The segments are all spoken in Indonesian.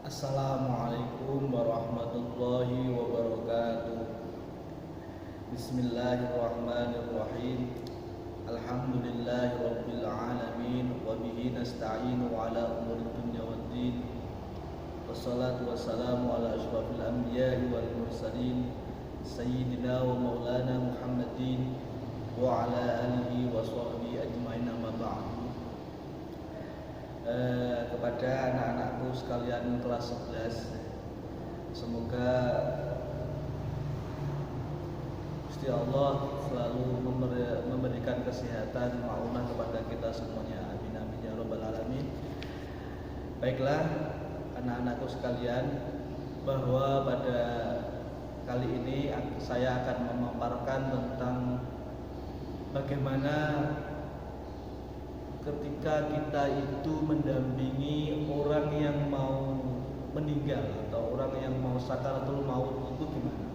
Assalamualaikum warahmatullahi wabarakatuh. Bismillahirrahmanirrahim. Alhamdulillahi rabbil alamin. Wa bihi nasta'inu ala umuri dunya waddin. Wassalatu wassalamu ala asyrafil anbiya'i wal mursalin, Sayyidina wa maulana Muhammadin wa ala alihi wa sahbihi ajma'in, amma ba'du. Kepada anak-anakku sekalian kelas 11, semoga Gusti Allah selalu memberikan kesehatan maunah kepada kita semuanya. Amin amin ya rabbal alamin. Baiklah anak-anakku sekalian, bahwa pada kali ini saya akan memaparkan tentang bagaimana ketika kita itu mendampingi orang yang mau meninggal atau orang yang mau sakaratul maut itu gimana.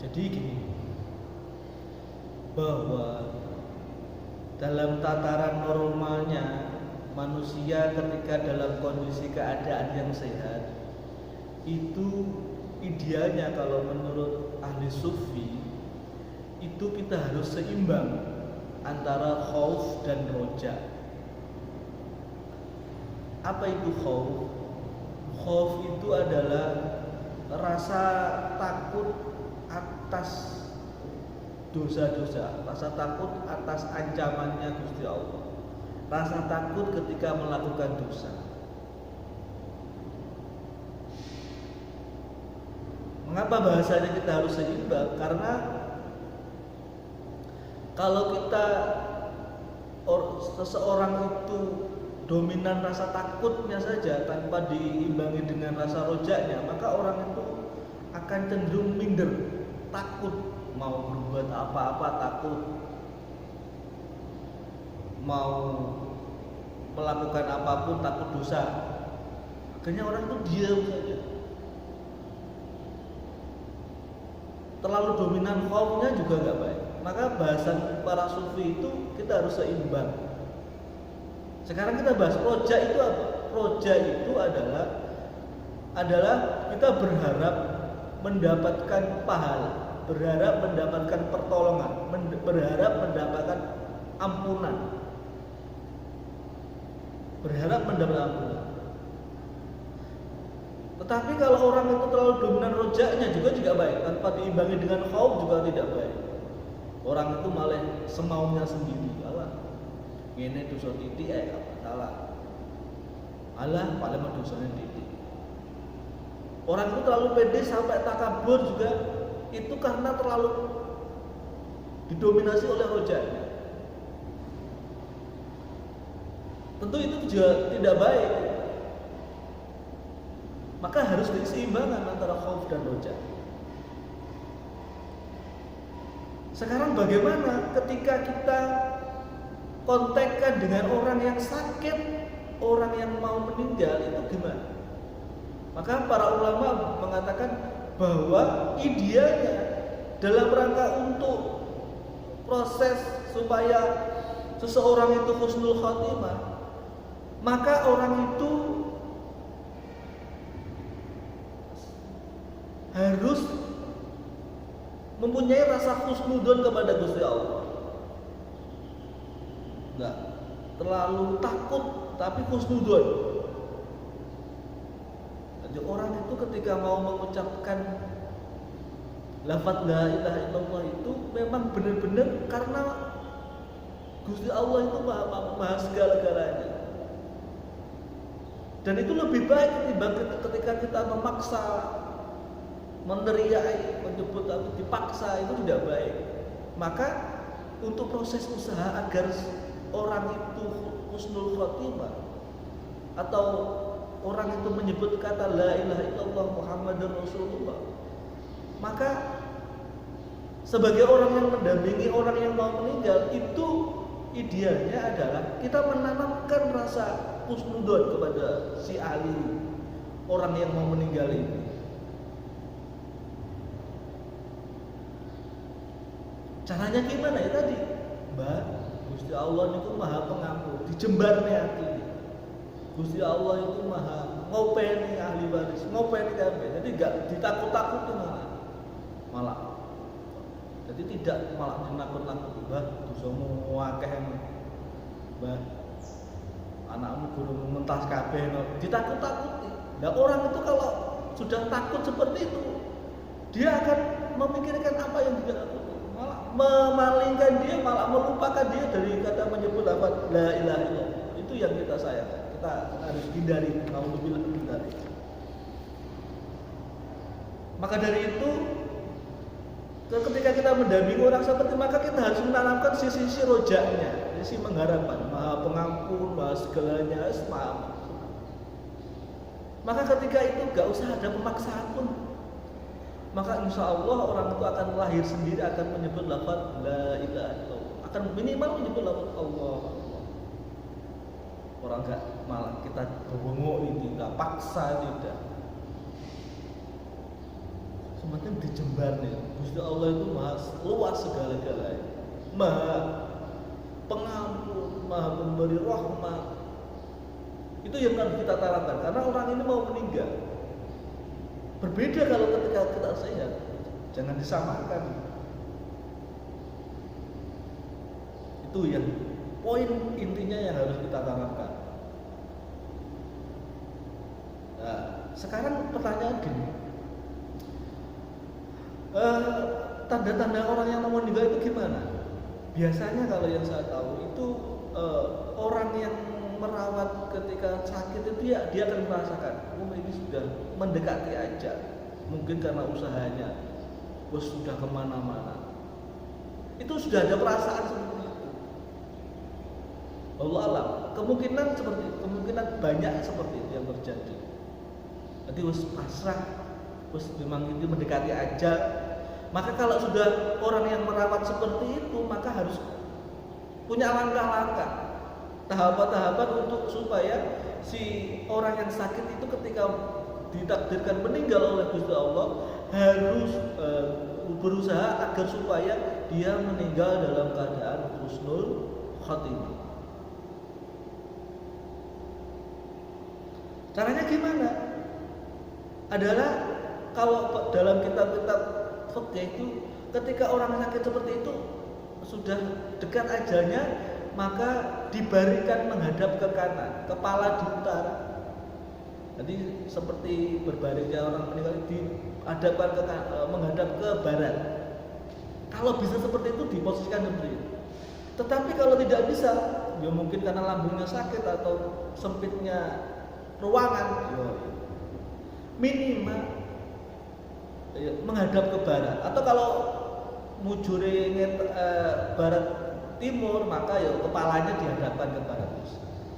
Jadi gini, bahwa dalam tataran normalnya manusia ketika dalam kondisi keadaan yang sehat, itu idealnya kalau menurut ahli sufi itu kita harus seimbang antara khauf dan roja. Apa itu khauf? Khauf itu adalah rasa takut atas dosa-dosa, rasa takut atas ancamannya Gusti Allah, rasa takut ketika melakukan dosa. Mengapa bahasanya kita harus seimbang? Karena kalau kita seseorang itu dominan rasa takutnya saja tanpa diimbangi dengan rasa rojaknya, maka orang itu akan cenderung minder, takut, mau berbuat apa-apa takut, mau melakukan apapun takut dosa. Akhirnya orang itu diam saja. Terlalu dominan khaufnya juga nggak baik. Maka bahasan para sufi itu kita harus seimbang. Sekarang kita bahas roja itu apa? Roja itu adalah kita berharap mendapatkan pahala, berharap mendapatkan pertolongan, berharap mendapatkan ampunan, berharap mendapatkan ampunan. Tetapi kalau orang itu terlalu dominan rojaknya juga baik, tanpa diimbangi dengan khauf juga tidak baik. Orang itu malah semaunya sendiri. Allah, ini dosa titik apa salah? Allah paling mah dosanya titik. Orang itu terlalu pede sampai takabur juga, itu karena terlalu didominasi oleh rojaknya. Tentu itu juga tidak baik. Maka harus diseimbangkan antara khauf dan roja. Sekarang bagaimana ketika kita kontakkan dengan orang yang sakit, orang yang mau meninggal, itu gimana? Maka para ulama mengatakan bahwa idealnya dalam rangka untuk proses supaya seseorang itu husnul khotimah, maka orang itu harus mempunyai rasa husnudon kepada Gusti Allah. Enggak terlalu takut, tapi husnudon. Jadi orang itu ketika mau mengucapkan lafaz la ilaha illallah itu memang benar-benar karena Gusti Allah itu maha segala-galanya. Dan itu lebih baik ketimbang ketika kita memaksa, meneriaki, menyebut atau dipaksa, itu tidak baik. Maka untuk proses usaha agar orang itu husnul khotimah atau orang itu menyebut kata la ilaha illallah Muhammadur Rasulullah, maka sebagai orang yang mendampingi orang yang mau meninggal, itu idealnya adalah kita menanamkan rasa husnudon kepada si ahli orang yang mau meninggal ini. Caranya gimana ya tadi? Mbak, Gusti Allah niku Maha Pengampun, dijembarne ati. Gusti Allah itu maha ngopeni ahli waris, ngopeni kabeh. Jadi enggak ditakut-takuti malah. Jadi tidak malah menakut-nakuti, bah dosamu akeh, bah anakmu guru mentas kabeh, ditakut-takuti. Nah orang itu kalau sudah takut seperti itu, dia akan memikirkan apa yang dia takuti, malah memalingkan dia, malah melupakan dia dari kata menyebut apa la ilaha illallah. Itu yang kita sayangkan. Kita harus hindari, naudzubillah hindari. Maka dari itu, ketika kita mendampingi orang seperti, maka kita harus menanamkan sisi-sisi rojaknya, sisi pengharapan, maha pengampun, maha segalanya, maha. Maka ketika itu gak usah ada pemaksaan pun, maka insya Allah orang itu akan lahir sendiri, akan menyebut lafaz la ilaha illallah, akan minimal menyebut lafaz Allah. Orang gak malah kita bongok, kita paksa, tidak. Semakin dijembar nih, Gusti Allah itu maha luas segala-galanya, maha pengampun, maha pemberi rahmat. Itu yang harus kita tanamkan, karena orang ini mau meninggal. Berbeda kalau ketika kita sehat, jangan disamakan. Itu yang poin intinya yang harus kita tanamkan. Nah, sekarang pertanyaan gini, tanda-tanda orang yang mau meninggal itu gimana? Biasanya kalau yang saya tahu itu orang yang merawat ketika sakit itu dia akan merasakan, ini sudah mendekati ajal. Mungkin karena usahanya, bos sudah kemana-mana. Itu sudah ada perasaan seperti itu. Allah alam, kemungkinan seperti itu, kemungkinan banyak seperti itu yang terjadi. Jadi bos pasrah, bos memang itu mendekati ajal. Maka kalau sudah orang yang merawat seperti itu, maka harus punya langkah-langkah, tahapan-tahapan untuk supaya si orang yang sakit itu ketika ditakdirkan meninggal oleh Gusti Allah harus berusaha agar supaya dia meninggal dalam keadaan husnul khatimah. Caranya gimana? Adalah kalau dalam kitab-kitab fikih itu, ketika orang sakit seperti itu sudah dekat ajalnya, maka dibaringkan menghadap ke kanan, kepala di utara. Jadi seperti berbaringnya orang meninggal dihadapkan ke menghadap ke barat. Kalau bisa seperti itu diposisikan seperti itu. Tetapi kalau tidak bisa, ya mungkin karena lambungnya sakit atau sempitnya ruangan, minimal menghadap ke barat. Atau kalau mujure barat timur, maka ya kepalanya dihadapkan ke barat.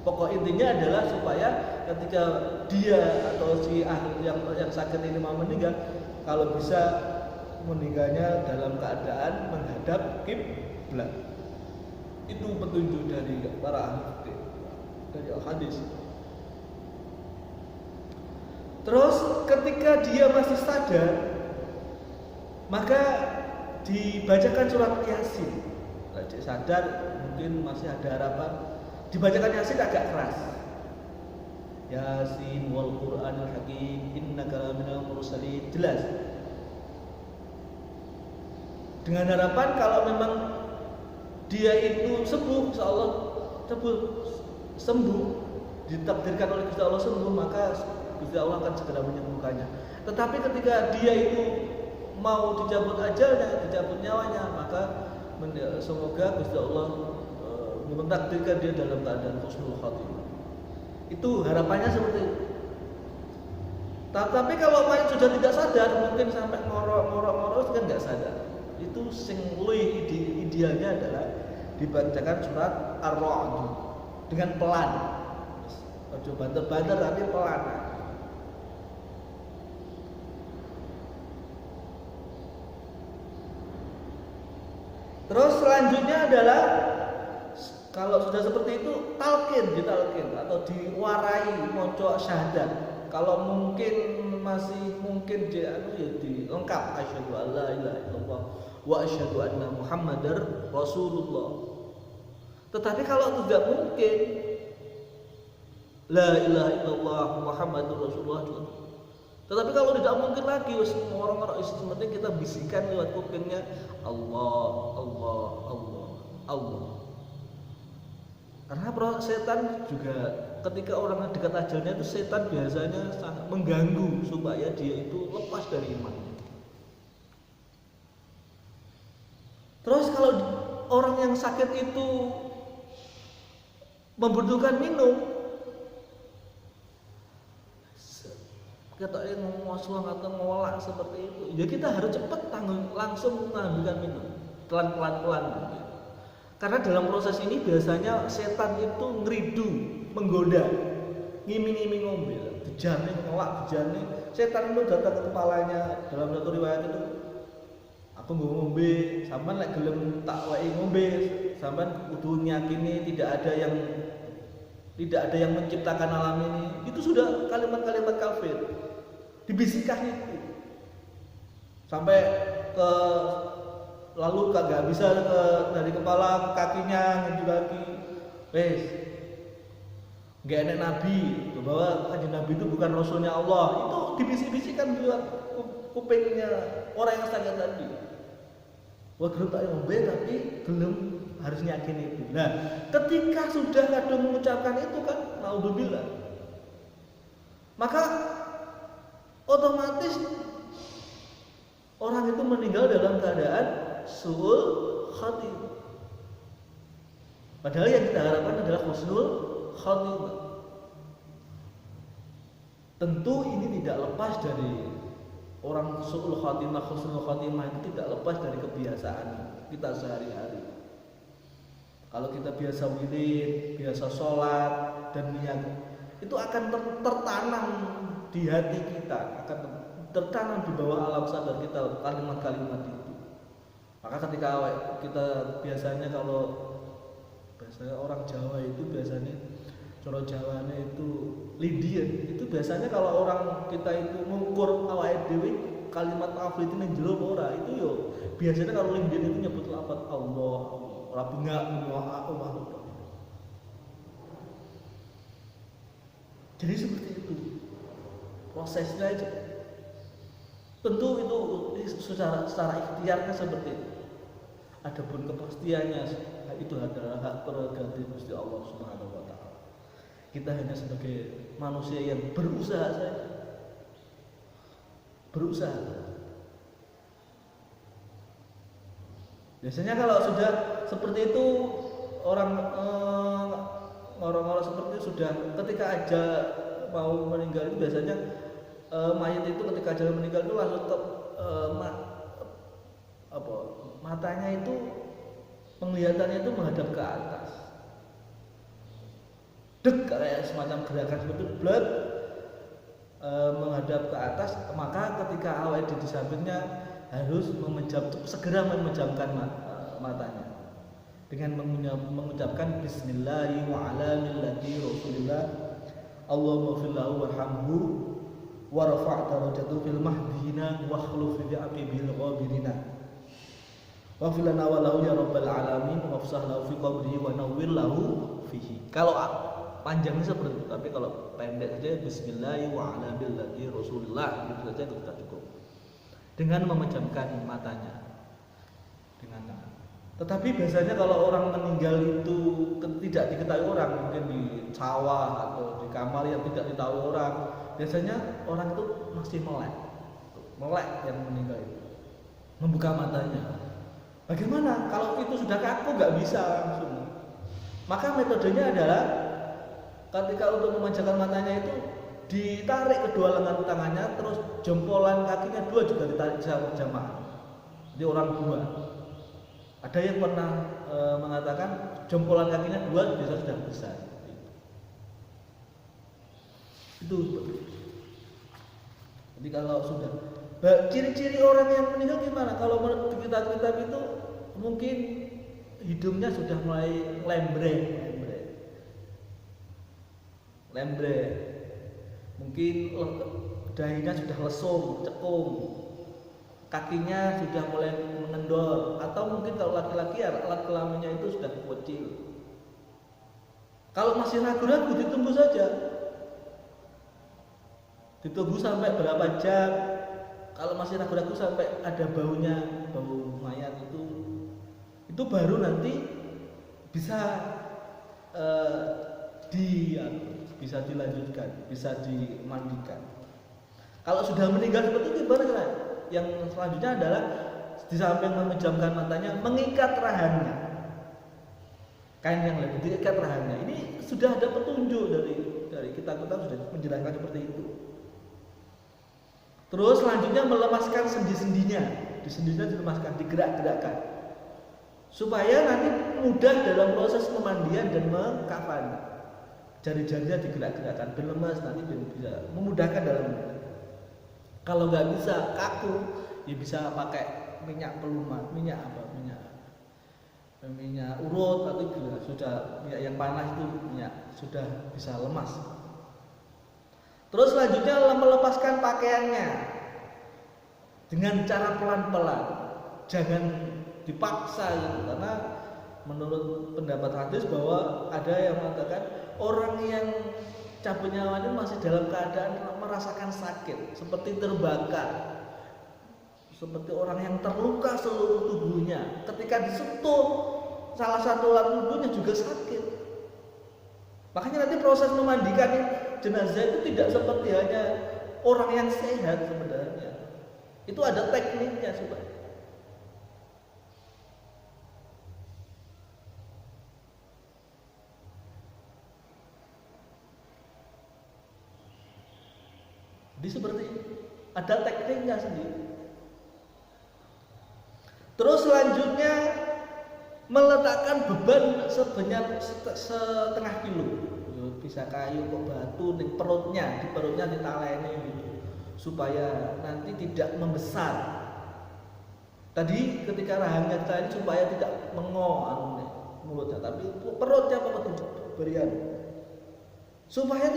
Pokok intinya adalah supaya ketika dia atau si yang sakit ini mau meninggal, kalau bisa meninggalnya dalam keadaan menghadap kiblat. Itu petunjuk dari para ahli dari hadis. Terus ketika dia masih sadar, maka dibacakan surat Yasin. Kalau sadar mungkin masih ada harapan, dibacakan Yasin agak keras. Yasin wal Qur'anil Hakim innaka laminal mursalin, jelas. Dengan harapan kalau memang dia itu sembuh, insyaallah sembuh, ditakdirkan oleh Gusti Allah sembuh, maka Gusti Allah akan segera menyembuhkannya. Tetapi ketika dia itu mau dicabut ajalnya, dicabut nyawanya, maka semoga Gusti Allah mentakdirkan dia dalam keadaan husnul khatimah. Itu harapannya seperti itu. Tapi kalau main sudah tidak sadar, mungkin sampai ngorok-ngorok kan nggak sadar. Itu sing luwih idealnya adalah dibacakan surat Ar-Ra'd dengan pelan. Ojo banter-banter tapi pelan. Terus selanjutnya adalah kalau sudah seperti itu ditalkin atau diwarai maca syahadat. Kalau mungkin masih mungkin dia ya dilengkap asyhadu alla ilaha illallah wa asyhadu anna muhammadar rasulullah. Tetapi kalau tidak mungkin la ilaha illallah Muhammadur Rasulullah juga. Tetapi kalau tidak mungkin lagi orang-orang seperti kita bisikan lewat kupingnya Allah, Allah, Allah, Allah. Karena setan juga ketika orang dekat ajalnya itu setan biasanya sangat mengganggu supaya dia itu lepas dari imannya. Terus kalau orang yang sakit itu membutuhkan minum, kita ngomong atau ngolak seperti itu, ya kita harus cepat langsung mengambilkan minum, pelan-pelan. Karena dalam proses ini biasanya setan itu ngeridu, menggoda, ngiming-ngiming ngombe, bejane ngelak bejane. Setan itu datang ke kepalanya dalam satu riwayat itu, aku mau ngombe, sampean lek gelem tak wae ngombe, sampean kudu nyakini tidak ada yang menciptakan alam ini. Itu sudah kalimat-kalimat kafir. Dibisikkan itu. Sampai ke lalu kagak bisa dari kepala ke kakinya ngeju kaki. Wes. Enggak enak nabi, bahwa kanjeng nabi itu bukan rasulnya Allah. Itu dibisik-bisikkan juga kupingnya orang yang sakit tadi. Wah, gelem tak ngombe tapi belum harus yakin itu. Nah, ketika sudah kadung mengucapkan itu kan, naudzubillah, maka otomatis orang itu meninggal dalam keadaan su'ul khatimah. Padahal yang kita harapkan adalah husnul khatimah. Tentu ini tidak lepas dari orang su'ul khatimah, husnul khatimah itu tidak lepas dari kebiasaan kita sehari-hari. Kalau kita biasa wirid, biasa sholat dan niat, itu akan tertanam di hati kita, akan tertanam di bawah alam sadar kita kalimat-kalimat itu. Maka ketika kita biasanya orang Jawa itu biasanya cara Jawane itu lindian, itu biasanya kalau orang kita itu mengukur awake dhewe kalimat tauhid itu njero ora, itu yo biasanya kalau lindian itu nyebut lafaz Allah, ora bengak Allah. Jadi seperti itu prosesnya itu. Tentu itu secara ikhtiarnya seperti itu. Adapun kepastiannya itu adalah hak prerogatif Gusti Allah Subhanahu wa taala. Kita hanya sebagai manusia yang berusaha saja. Berusaha. Biasanya kalau sudah seperti itu orang seperti itu sudah ketika aja mau meninggal itu biasanya mayat itu ketika aja meninggal itu langsung matanya itu penglihatannya itu menghadap ke atas. Dek kayak semacam gerakan seperti itu, blood menghadap ke atas, maka ketika awal di sampingnya harus segera memejamkan matanya dengan mengucapkan Bismillahi wa ala millati Rasulillah Allahumma fillahu warhamhu warfa' darajatuhu fil mahdina wa khluf fi bil ghabirina wa filana wa lahu ya rabbal alamin wa fsah lahu fi qabrihi wa nawwir lahu fihi. Kalau panjangnya seperti itu, tapi kalau pendek saja Bismillahi wa ala millati Rasulillah, itu saja itu sudah cukup. Dengan memejamkan matanya dengan tangan. Tetapi biasanya kalau orang meninggal itu tidak diketahui orang, mungkin di sawah atau di kamar yang tidak diketahui orang, biasanya orang itu masih melek yang meninggal itu, membuka matanya. Bagaimana kalau itu sudah kaku, nggak bisa langsung? Maka metodenya adalah ketika untuk memanjangkan matanya itu ditarik kedua lengan tangannya, terus jempolan kakinya dua juga ditarik secara berjamaah. Jadi orang dua. Ada yang pernah mengatakan jempolan kakinya dua bisa sudah besar. Itu. Jadi kalau sudah ciri-ciri orang yang meninggal gimana? Kalau menurut kitab-kitab itu mungkin hidungnya sudah mulai lembre. Mungkin dahinya sudah lesung, cekung. Kakinya sudah mulai mengendor, atau mungkin kalau laki-laki alat kelaminnya itu sudah kecil. Kalau masih ragu-ragu ditunggu saja. Ditunggu sampai berapa jam? Kalau masih ragu-ragu sampai ada baunya, bau mayat itu baru nanti bisa bisa dilanjutkan, bisa dimandikan. Kalau sudah meninggal seperti itu gimana kan? Yang selanjutnya adalah di samping memejamkan matanya, mengikat rahangnya. Kain yang lebih diikat rahangnya. Ini sudah ada petunjuk dari kitab-kitab sudah menjelaskan seperti itu. Terus selanjutnya melemaskan sendi-sendinya, di sendinya dilemaskan, digerak-gerakkan, supaya nanti mudah dalam proses pemandian dan mengkafan. Jari-jarinya digerak-gerakkan, berlemas nanti bisa memudahkan dalam. Kalau nggak bisa kaku, ya bisa pakai minyak pelumat, minyak urut, atau sudah minyak yang panas itu minyak sudah bisa lemas. Terus selanjutnya melepaskan pakaiannya dengan cara pelan-pelan, jangan dipaksa gitu. Karena menurut pendapat hadis bahwa ada yang mengatakan orang yang cabut nyawanya masih dalam keadaan merasakan sakit, seperti terbakar, seperti orang yang terluka seluruh tubuhnya. Ketika disentuh salah satu alat tubuhnya juga sakit. Makanya nanti proses memandikan jenazah itu tidak seperti hanya orang yang sehat sebenarnya. Itu ada tekniknya supaya. Jadi seperti itu. Ada tekniknya sendiri. Terus selanjutnya meletakkan beban sebanyak setengah kilo, bisa kayu kok batu di perutnya ditaleni gitu, supaya nanti tidak membesar. Tadi ketika rahangnya ditaleni supaya tidak mengoh mulutnya, tapi perutnya berian supaya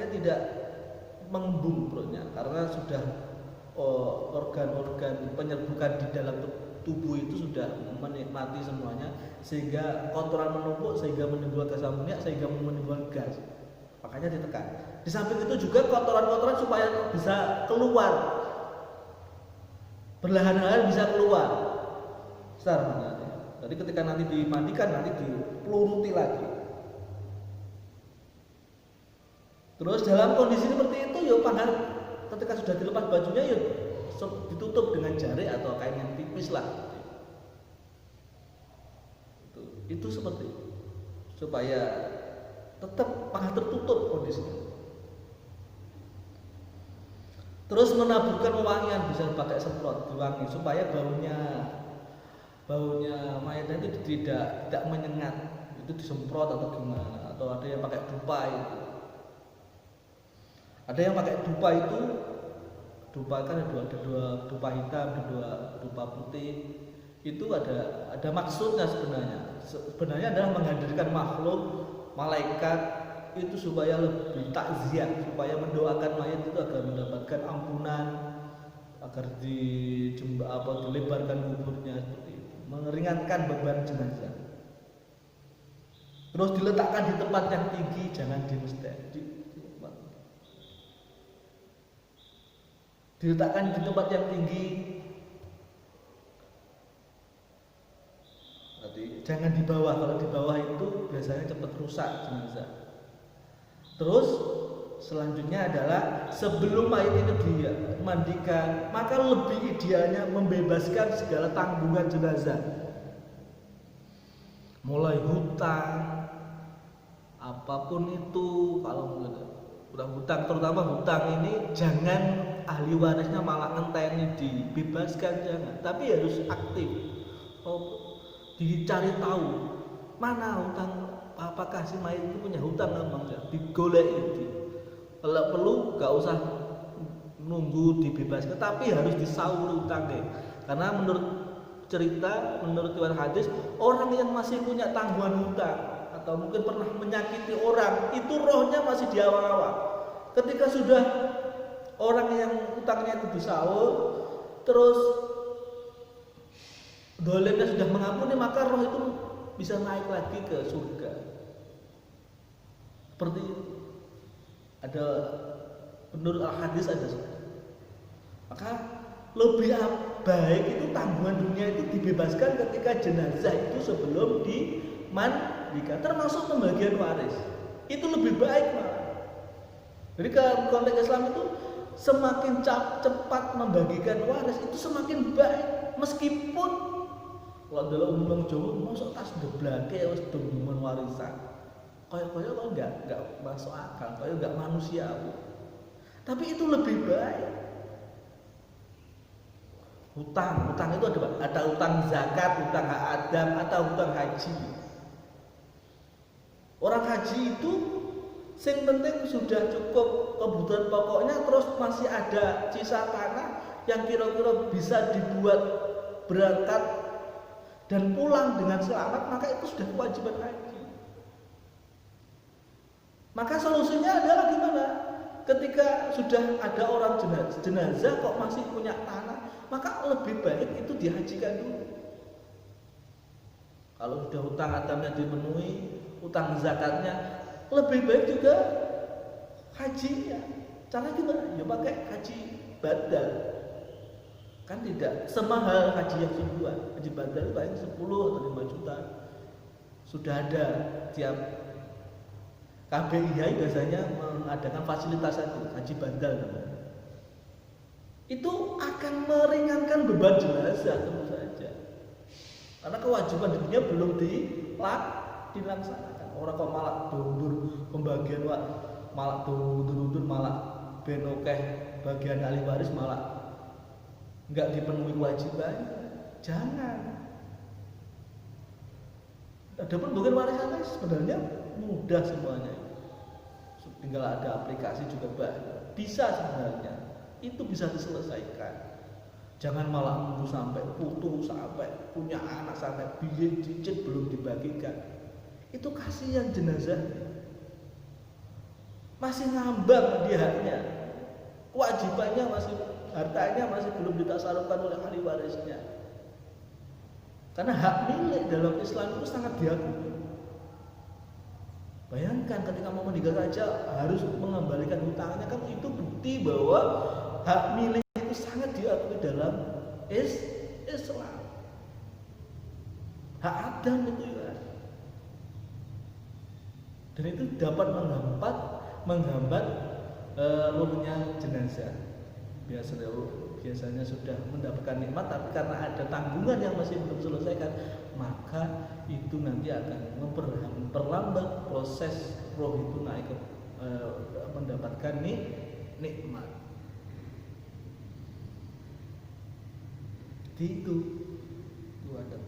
tidak mengembung perutnya, karena sudah organ-organ penyerbukan di dalam tubuh itu sudah menikmati semuanya, sehingga kotoran menumpuk, sehingga menimbulkan gas amonia, sehingga menimbulkan gas. Makanya ditekan. Di samping itu juga kotoran-kotoran supaya bisa keluar, perlahan-lahan bisa keluar. Jadi ketika nanti dimandikan, nanti dipeluruti lagi. Terus dalam kondisi seperti itu, ketika sudah dilepas bajunya, ditutup dengan jarik atau kain yang tipis lah. Itu seperti itu, supaya tetap pangkat tertutup kondisinya. Terus menaburkan wewangian, bisa pakai semprot diwangi supaya baunya mayatnya itu tidak menyengat. Itu disemprot atau gimana? Atau ada yang pakai dupa itu. Ada yang pakai dupa itu, kan ada dua dupa hitam, ada dua dupa putih. Itu ada maksudnya sebenarnya. Sebenarnya adalah menghadirkan makhluk malaikat itu supaya lebih takziah, supaya mendoakan mayat itu agar mendapatkan ampunan, agar dilebarkan kuburnya seperti itu, meringankan beban jenazah. Terus diletakkan di tempat yang tinggi, jangan di masjid. Diletakkan di tempat yang tinggi, jangan di bawah. Kalau di bawah itu biasanya cepat rusak jenazah. Terus selanjutnya adalah sebelum mayat itu dimandikan, maka lebih idealnya membebaskan segala tanggungan jenazah, mulai hutang, apapun itu. Kalau hutang, terutama hutang ini, jangan ahli warisnya malah ngenteni dibebaskan, jangan, tapi harus aktif. Dicari tahu mana hutang, apakah si mayat itu punya hutang memang, digolek itu. Kalau perlu gak usah nunggu dibebaskan, tapi harus disaur hutangnya. Karena menurut riwayat hadis, orang yang masih punya tanggungan hutang atau mungkin pernah menyakiti orang, itu rohnya masih di awal-awal. Ketika sudah orang yang hutangnya itu disaur, terus dolemnya sudah mengampuni, maka roh itu bisa naik lagi ke surga. Seperti itu. Ada menurut al-hadis ada. Maka lebih baik itu tanggungan dunia itu dibebaskan ketika jenazah itu sebelum dimandikan, termasuk pembagian waris. Itu lebih baik malah. Jadi kalau konteks Islam itu semakin cepat membagikan waris itu semakin baik. Meskipun kalau dalam umum Jawa masuk tas geblake wis demen warisan. Kaya-kaya kok enggak masuk akal, kaya enggak manusiawi. Tapi itu lebih baik. Hutang itu ada hutang zakat, hutang hak adam, atau hutang haji. Orang haji itu yang penting sudah cukup kebutuhan pokoknya, terus masih ada sisa tanah yang kira-kira bisa dibuat berangkat dan pulang dengan selamat, maka itu sudah kewajiban haji. Maka solusinya adalah gimana? Ketika sudah ada orang jenazah kok masih punya tanah, maka lebih baik itu dihajikan dulu. Kalau sudah hutang adamnya dipenuhi, hutang zakatnya, lebih baik juga hajinya. Cara gimana? Ya pakai haji badal. Kan tidak semahal haji yang sungguhan. Haji badal paling 10 atau 5 juta. Sudah ada tiap KBIH biasanya mengadakan fasilitas haji badal namanya. Itu akan meringankan beban jenazah tentu saja. Karena kewajiban dunia belum dilaksanakan. Orang kok malah mundur pembagian malah mundur malah benokeh bagian ahli waris malah enggak dipenuhi kewajiban. Jangan. Ada pembagian warisan sebenarnya mudah semuanya. Tinggal ada aplikasi juga bisa sebenarnya. Itu bisa diselesaikan. Jangan malah nunggu sampai putus, sampai punya anak, sampai biaya cicit belum dibagikan. Itu kasihan jenazah. Masih ngambang dia haknya. Kewajibannya masih, hartanya masih belum ditasarufkan oleh ahli warisnya. Karena hak milik dalam Islam itu sangat diakui. Bayangkan ketika mau meninggal raja harus mengembalikan hutangnya, kan itu bukti bahwa hak milik itu sangat diakui dalam Islam. Hak adam itu ya. Dan itu dapat menghambat ruhnya jenazah. Biasanya sudah mendapatkan nikmat, tapi karena ada tanggungan yang masih belum selesaikan, maka itu nanti akan memperlambat proses roh itu naik mendapatkan nikmat. Itu ada.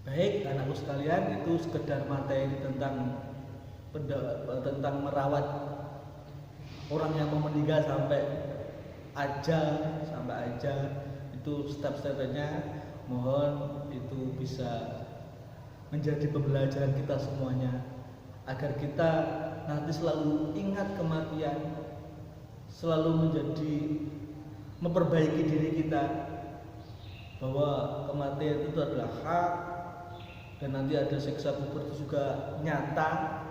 Baik, anakku sekalian, itu sekedar materi tentang merawat orang yang mau meninggal sampai ajal itu step-stepnya. Mohon itu bisa menjadi pembelajaran kita semuanya agar kita nanti selalu ingat kematian, selalu memperbaiki diri kita bahwa kematian itu adalah hak dan nanti ada siksa kubur itu juga nyata.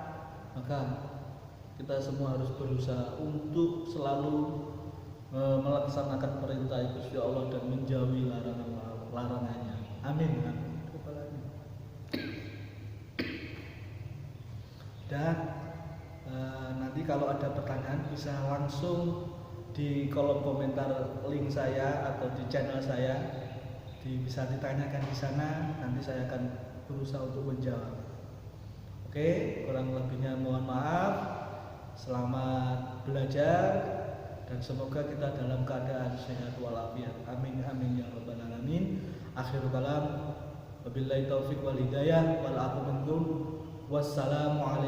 Maka kita semua harus berusaha untuk selalu melaksanakan perintah Gusti Allah dan menjauhi larangannya. Amin. Dan nanti kalau ada pertanyaan bisa langsung di kolom komentar link saya atau di channel saya, bisa ditanyakan di sana. Nanti saya akan berusaha untuk menjawab. Oke, kurang lebihnya mohon maaf. Selamat belajar dan semoga kita dalam keadaan sehat walafiat. Amin amin ya rabbal alamin. Akhirul kalam, wabillahi taufik wal hidayah wal afu minkum. Wassalamualaikum